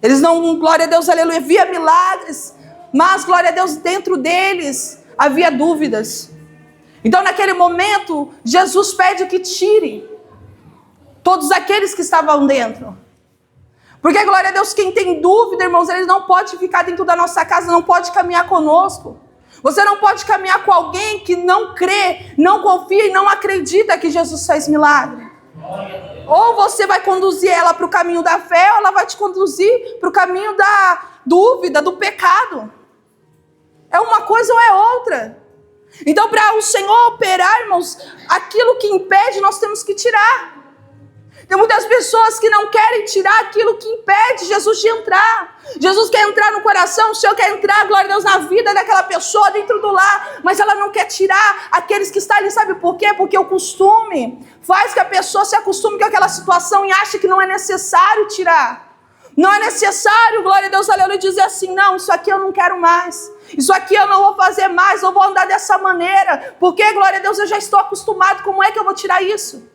Eles não, glória a Deus, aleluia, via milagres, mas, glória a Deus, dentro deles havia dúvidas. Então, naquele momento, Jesus pede que tire todos aqueles que estavam dentro. Porque, glória a Deus, quem tem dúvida, irmãos, ele não pode ficar dentro da nossa casa, não pode caminhar conosco. Você não pode caminhar com alguém que não crê, não confia e não acredita que Jesus faz milagre. Ou você vai conduzir ela para o caminho da fé, ou ela vai te conduzir para o caminho da dúvida, do pecado. É uma coisa ou é outra. Então, para o Senhor operar, irmãos, aquilo que impede, nós temos que tirar. Tem muitas pessoas que não querem tirar aquilo que impede Jesus de entrar. Jesus quer entrar no coração, o Senhor quer entrar, glória a Deus, na vida daquela pessoa dentro do lar, mas ela não quer tirar aqueles que estão ali, sabe por quê? Porque o costume faz que a pessoa se acostume com aquela situação e acha que não é necessário tirar. Não é necessário, glória a Deus, aleluia, dizer assim, não, isso aqui eu não quero mais. Isso aqui eu não vou fazer mais, eu vou andar dessa maneira. Porque, glória a Deus, eu já estou acostumado, como é que eu vou tirar isso?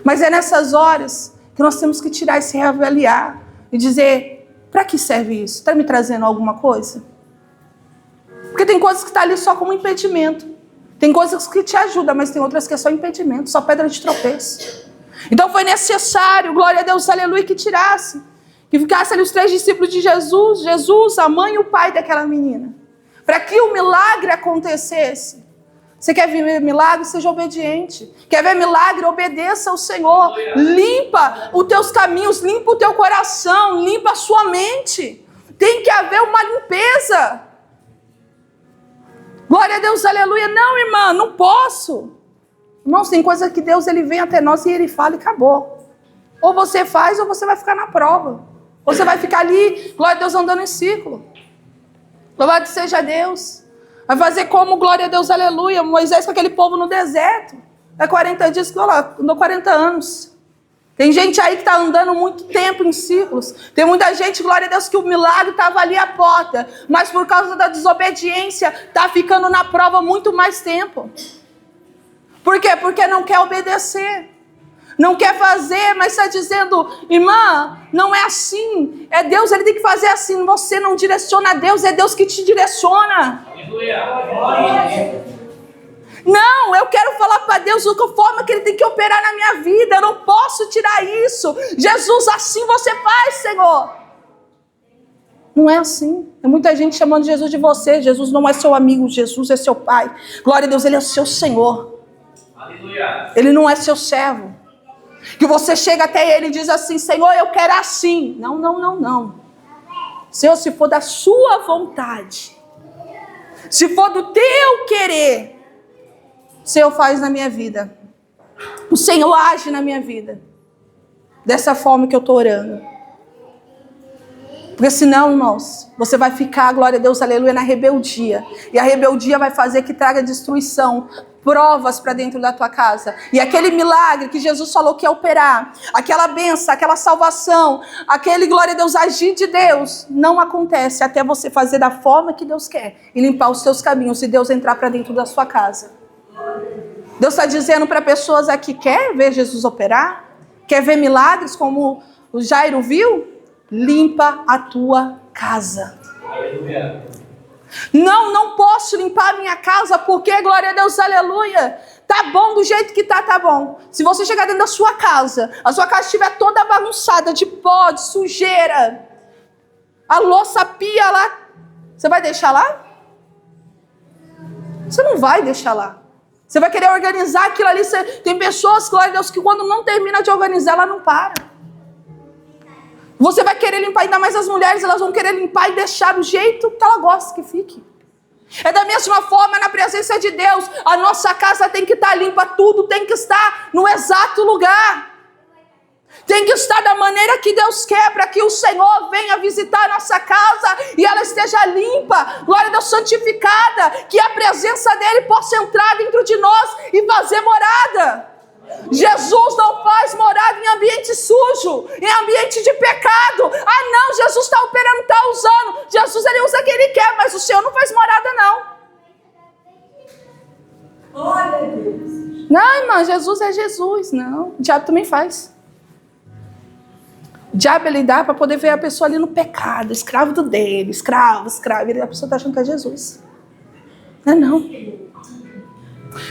Mas é nessas horas que nós temos que tirar e se reavaliar e dizer, para que serve isso? Está me trazendo alguma coisa? Porque tem coisas que estão ali só como impedimento. Tem coisas que te ajudam, mas tem outras que é só impedimento, só pedra de tropeço. Então foi necessário, glória a Deus, aleluia, que tirasse. Que ficasse ali os 3 discípulos de Jesus, Jesus, a mãe e o pai daquela menina. Para que o milagre acontecesse. Você quer ver milagre? Seja obediente. Quer ver milagre? Obedeça ao Senhor. Limpa os teus caminhos, limpa o teu coração, limpa a sua mente. Tem que haver uma limpeza. Glória a Deus, aleluia. Não, irmã, não posso. Irmãos, tem coisa que Deus ele vem até nós e ele fala e acabou. Ou você faz ou você vai ficar na prova. Ou você vai ficar ali, glória a Deus, andando em círculo. Louvado seja Deus. Vai fazer como, glória a Deus, aleluia, Moisés com aquele povo no deserto. É 40 dias que eu lá, andou 40 anos. Tem gente aí que está andando muito tempo em círculos. Tem muita gente, glória a Deus, que o milagre estava ali à porta. Mas por causa da desobediência, está ficando na prova muito mais tempo. Por quê? Porque não quer obedecer. Não quer fazer, mas está dizendo, irmã, não é assim. É Deus, ele tem que fazer assim. Você não direciona a Deus, é Deus que te direciona. Não, eu quero falar para Deus de que forma que ele tem que operar na minha vida. Eu não posso tirar isso. Jesus, assim você faz, Senhor. Não é assim. Tem muita gente chamando Jesus de você. Jesus não é seu amigo, Jesus é seu pai. Glória a Deus, ele é o seu Senhor. Aleluia. Ele não é seu servo. Que você chega até ele e diz assim, Senhor, eu quero assim. Não, não, não, não. Senhor, se for da sua vontade, se for do teu querer, o Senhor faz na minha vida. O Senhor age na minha vida. Dessa forma que eu estou orando. Porque senão, irmãos, você vai ficar, glória a Deus, aleluia, na rebeldia. E a rebeldia vai fazer que traga destruição, provas para dentro da tua casa. E aquele milagre que Jesus falou que ia operar, aquela bênção, aquela salvação, aquele, glória a Deus, agir de Deus, não acontece até você fazer da forma que Deus quer e limpar os seus caminhos e Deus entrar para dentro da sua casa. Deus está dizendo para pessoas aqui, quer ver Jesus operar? Quer ver milagres como o Jairo viu? Limpa a tua casa. Aleluia. Não, não posso limpar a minha casa porque, glória a Deus, aleluia, tá bom do jeito que tá bom. Se você chegar dentro da sua casa, a sua casa estiver toda bagunçada de pó, de sujeira, a louça, a pia lá, você vai deixar lá? Você não vai deixar lá. Você vai querer organizar aquilo ali. Tem pessoas, glória a Deus, que quando não termina de organizar, ela não para. Você vai querer limpar, ainda mais as mulheres, elas vão querer limpar e deixar do jeito que ela gosta que fique. É da mesma forma na presença de Deus, a nossa casa tem que estar limpa, tudo tem que estar no exato lugar. Tem que estar da maneira que Deus quer, para que o Senhor venha visitar a nossa casa e ela esteja limpa, glória a Deus, santificada, que a presença dele possa entrar dentro de nós e fazer morada. Jesus não faz morada em ambiente sujo, em ambiente de pecado. Ah não, Jesus está operando, está usando. Jesus ele usa o que ele quer, mas o Senhor não faz morada não. Glória a Deus. Não, irmã, Jesus é Jesus. Não, o diabo também faz. O diabo ele dá para poder ver a pessoa ali no pecado, escravo do dele, escravo. E a pessoa está achando que é Jesus. Não.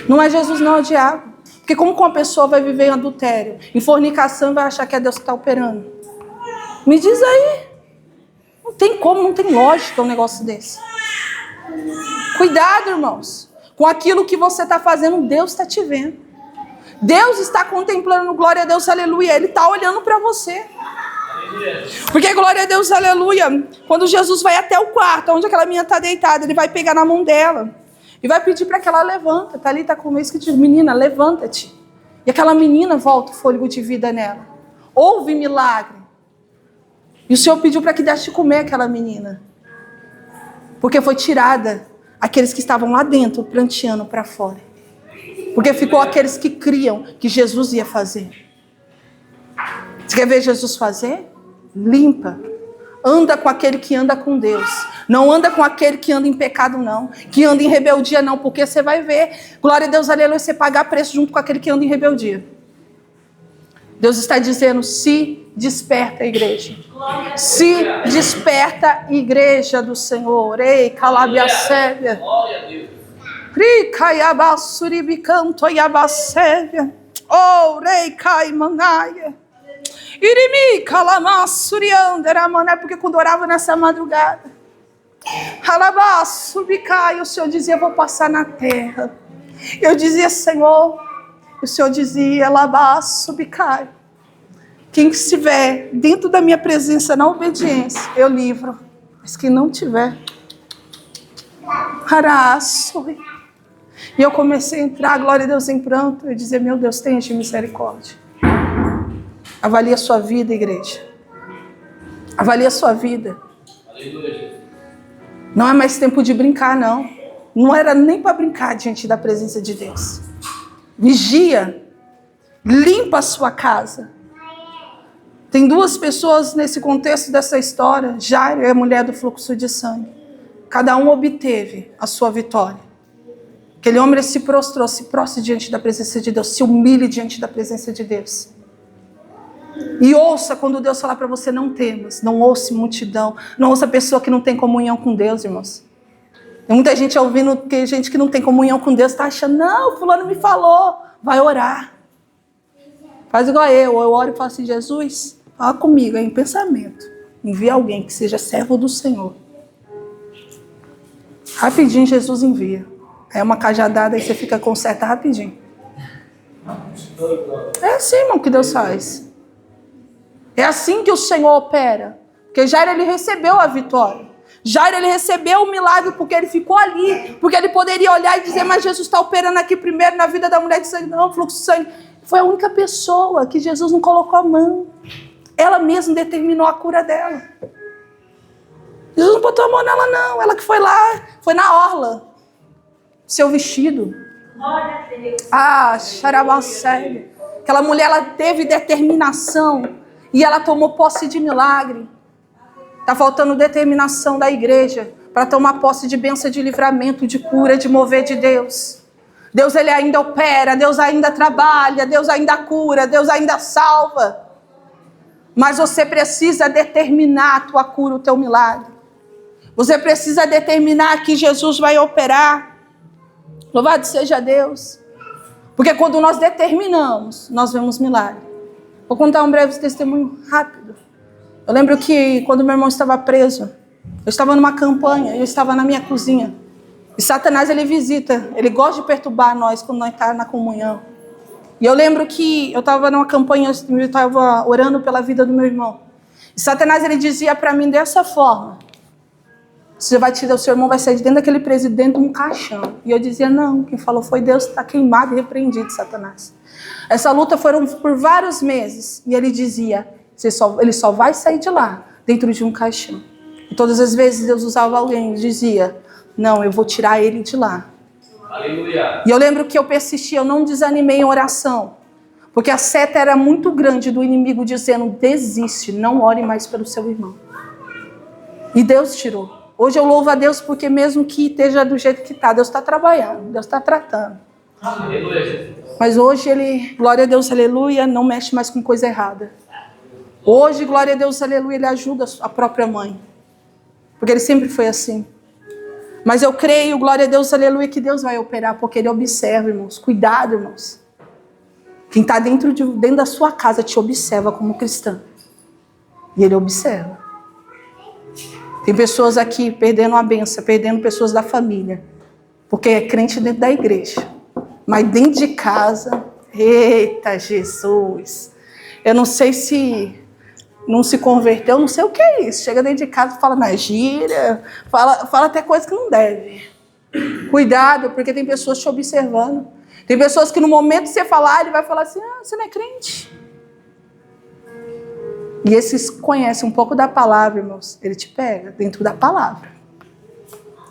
Não é Jesus não, é o diabo. Porque como que uma pessoa vai viver em adultério, em fornicação, e vai achar que é Deus que está operando? Me diz aí. Não tem como, não tem lógica um negócio desse. Cuidado, irmãos. Com aquilo que você está fazendo, Deus está te vendo. Deus está contemplando, glória a Deus, aleluia. Ele está olhando para você. Porque, glória a Deus, aleluia, quando Jesus vai até o quarto, onde aquela menina está deitada, ele vai pegar na mão dela. E vai pedir para que ela levanta. Está ali, está com o mês que diz, menina, levanta-te. E aquela menina volta o fôlego de vida nela. Houve milagre. E o Senhor pediu para que desse de comer aquela menina. Porque foi tirada aqueles que estavam lá dentro, pranteando para fora. Porque ficou aqueles que criam que Jesus ia fazer. Você quer ver Jesus fazer? Limpa. Anda com aquele que anda com Deus. Não anda com aquele que anda em pecado, não. Que anda em rebeldia, não. Porque você vai ver, glória a Deus, aleluia, você pagar preço junto com aquele que anda em rebeldia. Deus está dizendo, se desperta, igreja. Se desperta, igreja do Senhor. Ei, calabiacébia. Ri, caiabassuribicanto, iabacébia. Oh, rei cai manaia. Irimi calamassuriandera, mano. É porque quando orava nessa madrugada, alabaço, bicai, o Senhor dizia: vou passar na terra. Eu dizia: Senhor, o Senhor dizia: alabaço, bicai. Quem estiver dentro da minha presença na obediência, eu livro. Mas quem não tiver, haraço. E eu comecei a entrar, glória a Deus, em pranto. Eu dizia: meu Deus, tenha de misericórdia. Avalie a sua vida, igreja. Avalie a sua vida. Não é mais tempo de brincar, não. Não era nem para brincar diante da presença de Deus. Vigia. Limpa a sua casa. Tem duas pessoas nesse contexto dessa história. Jairo é a mulher do fluxo de sangue. Cada um obteve a sua vitória. Aquele homem se prostrou, se prostre diante da presença de Deus, se humilhe diante da presença de Deus. E ouça quando Deus falar para você: não temas, não ouça multidão, não ouça pessoa que não tem comunhão com Deus, irmãos. Tem muita gente ouvindo que gente que não tem comunhão com Deus está achando: não, fulano me falou, vai orar. Faz igual eu oro e falo assim: Jesus, fala comigo aí em pensamento, envia alguém que seja servo do Senhor. Rapidinho Jesus envia. É uma cajadada e você fica com certa rapidinho. É assim, irmão, que Deus faz. É assim que o Senhor opera. Porque Jairo, ele recebeu a vitória. Jairo, ele recebeu o milagre porque ele ficou ali. Porque ele poderia olhar e dizer: mas Jesus está operando aqui primeiro na vida da mulher de sangue. Não, fluxo de sangue. Foi a única pessoa que Jesus não colocou a mão. Ela mesma determinou a cura dela. Jesus não botou a mão nela, não. Ela que foi lá, foi na orla. Seu vestido. Ah, xarabacélia. Aquela mulher, ela teve determinação. E ela tomou posse de milagre. Está faltando determinação da igreja para tomar posse de bênção, de livramento, de cura, de mover de Deus. Deus, ele ainda opera, Deus ainda trabalha, Deus ainda cura, Deus ainda salva. Mas você precisa determinar a tua cura, o teu milagre. Você precisa determinar que Jesus vai operar. Louvado seja Deus. Porque quando nós determinamos, nós vemos milagre. Vou contar um breve testemunho rápido. Eu lembro que quando meu irmão estava preso, eu estava numa campanha, eu estava na minha cozinha. E Satanás, ele visita, ele gosta de perturbar nós quando nós estamos na comunhão. E eu lembro que eu estava numa campanha, eu estava orando pela vida do meu irmão. E Satanás, ele dizia para mim dessa forma: você vai tirar, o seu irmão vai sair de dentro daquele presidente de um caixão. E eu dizia: não, quem falou foi Deus, está queimado e repreendido, Satanás. Essa luta foram por vários meses. E ele dizia: ele só vai sair de lá, dentro de um caixão. E todas as vezes Deus usava alguém e dizia: não, eu vou tirar ele de lá. Aleluia. E eu lembro que eu persisti, eu não desanimei em oração. Porque a seta era muito grande do inimigo dizendo: desiste, não ore mais pelo seu irmão. E Deus tirou. Hoje eu louvo a Deus porque mesmo que esteja do jeito que está, Deus está trabalhando, Deus está tratando. Aleluia. Mas hoje ele, glória a Deus, aleluia, não mexe mais com coisa errada. Hoje, glória a Deus, aleluia, ele ajuda a própria mãe. Porque ele sempre foi assim. Mas eu creio, glória a Deus, aleluia, que Deus vai operar, porque ele observa, irmãos. Cuidado, irmãos. Quem está dentro da sua casa te observa como cristã. E ele observa. Tem pessoas aqui perdendo a bênção, perdendo pessoas da família. Porque é crente dentro da igreja. Mas dentro de casa, eita Jesus. Eu não sei se não se converteu, não sei o que é isso. Chega dentro de casa e fala na gíria, fala até coisa que não deve. Cuidado, porque tem pessoas te observando. Tem pessoas que no momento que você falar, ele vai falar assim: ah, você não é crente. E esses conhecem um pouco da palavra, irmãos. Ele te pega dentro da palavra.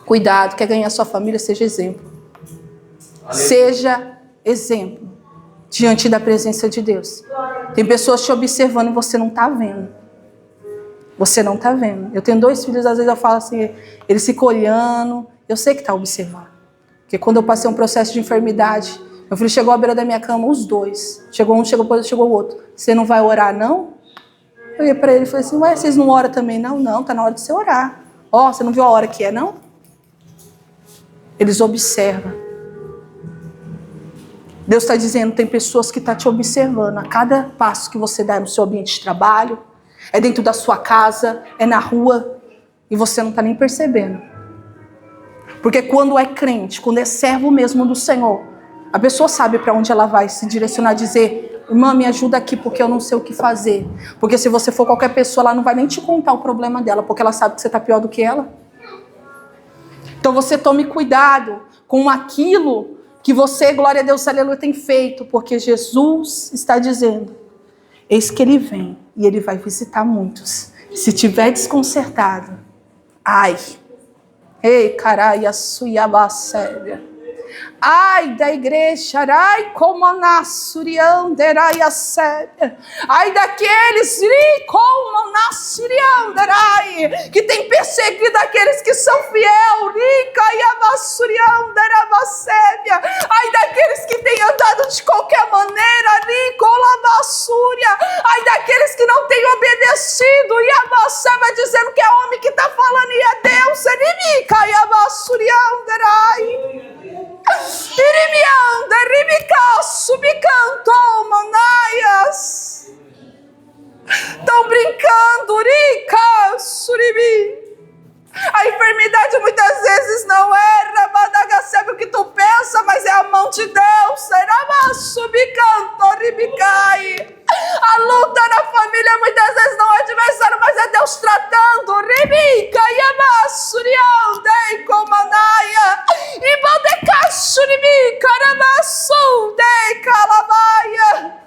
Cuidado, quer ganhar sua família, seja exemplo. Seja exemplo diante da presença de Deus. Tem pessoas te observando e você não está vendo. Você não está vendo. Eu tenho 2 filhos, às vezes eu falo assim, eles ficam olhando, eu sei que está observando. Porque quando eu passei um processo de enfermidade, meu filho chegou à beira da minha cama, os dois. Chegou um, chegou o outro. Você não vai orar, não? Eu ia para ele e falei assim: ué, vocês não oram também? Não, não, está na hora de você orar. Ó, você não viu a hora que é, não? Eles observam. Deus está dizendo, tem pessoas que estão te observando a cada passo que você dá no seu ambiente de trabalho, é dentro da sua casa, é na rua, e você não está nem percebendo. Porque quando é crente, quando é servo mesmo do Senhor, a pessoa sabe para onde ela vai se direcionar, dizer, irmã, me ajuda aqui porque eu não sei o que fazer. Porque se você for qualquer pessoa, ela não vai nem te contar o problema dela, porque ela sabe que você está pior do que ela. Então você tome cuidado com aquilo que você, glória a Deus, aleluia, tem feito, porque Jesus está dizendo, eis que ele vem e ele vai visitar muitos. Se tiver desconcertado, ai, ei, carai, suiabasséria. Ai da igreja, ai como a nassurianderai a séria. Ai daqueles como nassurianderai que tem perseguido aqueles que são fiel, rica e amassurianderabasséria. Ai daqueles que têm andado de qualquer maneira, rico lamassúria. Ai daqueles que não têm obedecido e amassava dizendo que é homem que está falando e é Deus, rica e amassurianderai. Irimianda, ribicaço, bicanto, manaias. Estão brincando, rica, suribi. A enfermidade muitas vezes não é rabadagacebe o que tu pensa, mas é a mão de Deus. Seramaço, bicanto, ribicai. A luta na família muitas vezes não é adversário, mas é Deus tratando. Ribica, yamassuriande, comanaia. E bandecaço, ribica, ramaçu, de calamaia.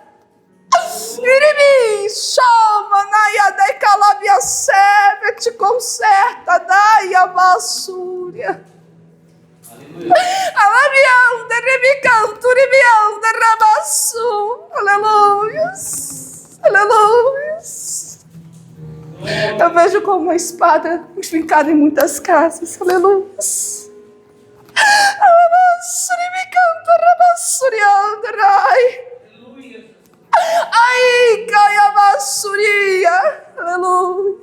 Irimi, chama, naia, de calabia sebe, te conserta, naia, massúria. Alabianda, ribicanto, ribianda, ramassu. Aleluias, aleluias. Eu vejo como uma espada fincada em muitas casas, aleluias. Alamassu, ribicanto, ramassurianda, rai. Ai, caia massuria, aleluia.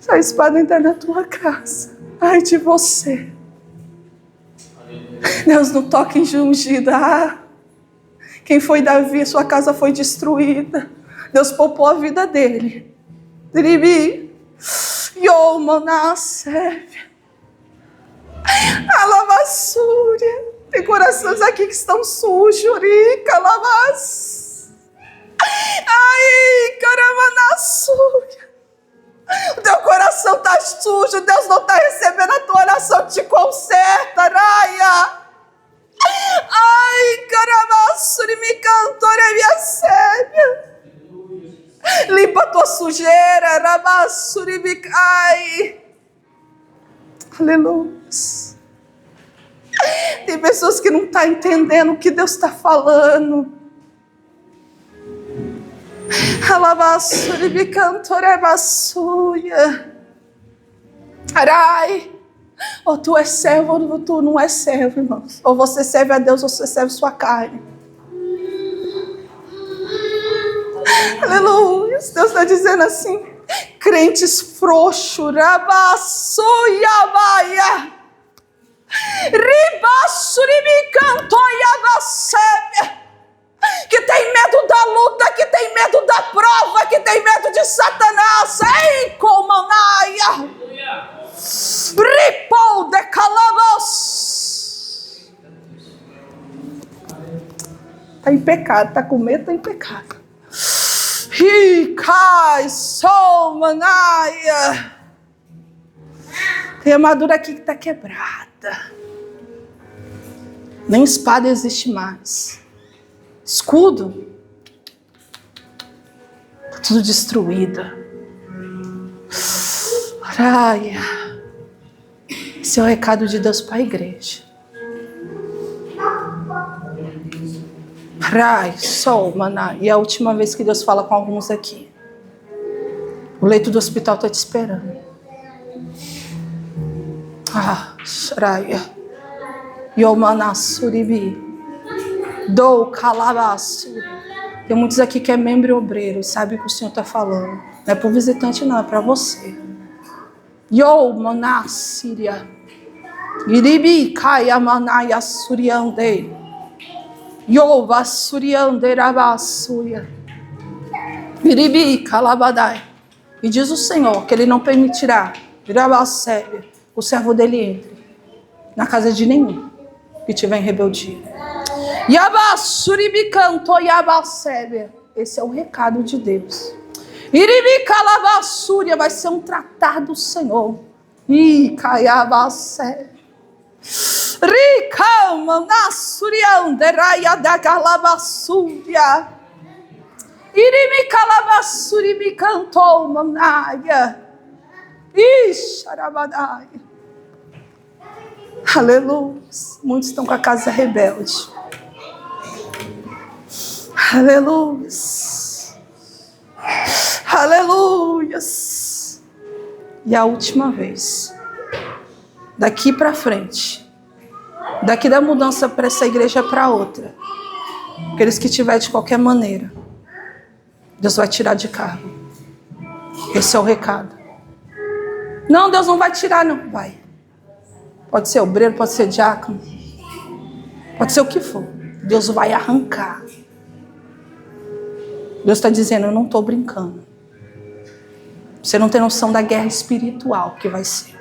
Essa espada entra na tua casa. Ai de você. Deus não toca em ungida. Ah, quem foi Davi, sua casa foi destruída. Deus poupou a vida dele. Dribi, Yomanassévia, Alavassúria. Tem corações aqui que estão sujos, rica, lavas. Ai, caramanassúria. O teu coração está sujo, Deus não está recebendo a tua oração, te conserta, raia. Ai, caramassuri, me cantora, minha sébia. Limpa a tua sujeira, ramassuri, me ai. Aleluia. Tem pessoas que não estão entendendo o que Deus está falando. Alabassuri, me cantora, bassuia. Arai. Ou tu és servo ou tu não és servo, irmãos. Ou você serve a Deus ou você serve sua carne. Aleluia. Deus está dizendo assim. Crentes frouxos. Rabassuia baia. Ribassuri cantoia bassébia. Que tem medo da luta, que tem medo da prova, que tem medo de Satanás. Ei, comanaia. Ripou de calabos. Está em pecado, está com medo, está em pecado. Ricai, solmanaia. Tem armadura aqui que está quebrada. Nem espada existe mais. Escudo. Está tudo destruído. Araia. Esse é o recado de Deus para a igreja. Rai, sol, maná. E é a última vez que Deus fala com alguns aqui. O leito do hospital está te esperando. Ah, Shraia. Yomanassuribi. Dou calabassuri. Tem muitos aqui que é membro e obreiro e sabe o que o Senhor está falando. Não é para o visitante, não, é para você. Yomanassiria. Iribi kaya manaya suriande. Yova surianderabasuya. Iribi calabadai. E diz o Senhor que Ele não permitirá, o servo dele entre na casa de nenhum que tiver em rebeldia. Yabasuribi canto yabasebe. Esse é o recado de Deus. Iribi calabasúria vai ser um tratar do Senhor. Icaiabasebe. Ricama nasurianderaya da calabasúria. Irimi calabasuri me cantou manaya. Ixarabadai. Aleluia. Muitos estão com a casa rebelde. Aleluia. Aleluia. E a última vez. Daqui para frente. Daqui da mudança para essa igreja para outra. Aqueles que tiver de qualquer maneira. Deus vai tirar de cargo. Esse é o recado. Não, Deus não vai tirar, não. Vai. Pode ser obreiro, pode ser diácono. Pode ser o que for. Deus vai arrancar. Deus está dizendo, eu não estou brincando. Você não tem noção da guerra espiritual que vai ser.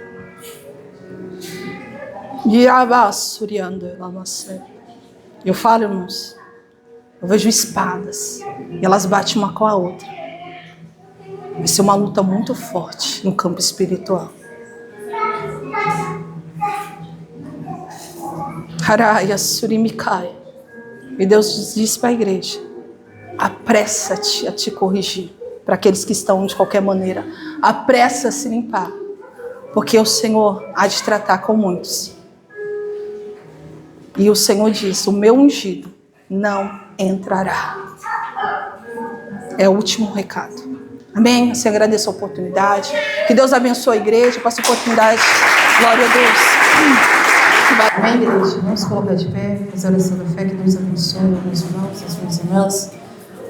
Eu falo, irmãos. Eu vejo espadas. E elas batem uma com a outra. Vai ser uma luta muito forte no campo espiritual. Haraya surimikai. E Deus diz para a igreja: apressa-te a te corrigir. Para aqueles que estão de qualquer maneira, apressa a se limpar. Porque o Senhor há de tratar com muitos. E o Senhor diz: o meu ungido não entrará. É o último recado. Amém? Você agradece a oportunidade. Que Deus abençoe a igreja com essa oportunidade. Glória a Deus. Amém, igreja? Vamos colocar de pé. Fazer a oração da fé. Que Deus abençoe meus irmãos, as minhas irmãs.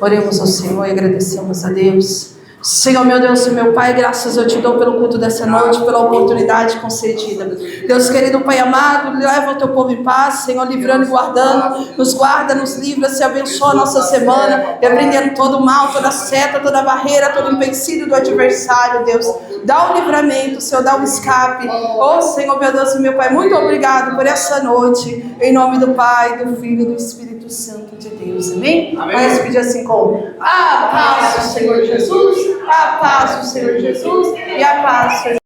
Oremos ao Senhor e agradecemos a Deus. Senhor, meu Deus e meu Pai, graças eu te dou pelo culto dessa noite, pela oportunidade concedida. Deus querido, Pai amado, leva o teu povo em paz, Senhor, livrando e guardando, nos guarda, nos livra, se abençoa a nossa semana, repreendendo todo o mal, toda seta, toda barreira, todo empecilho do adversário, Deus. Dá o livramento, Senhor, dá o escape. Oh, Senhor, meu Deus e meu Pai, muito obrigado por essa noite, em nome do Pai, do Filho e do Espírito Santo de Deus. Amém? Vamos pedir assim como: a paz do Senhor Jesus, a paz do Senhor Jesus e a paz do Senhor.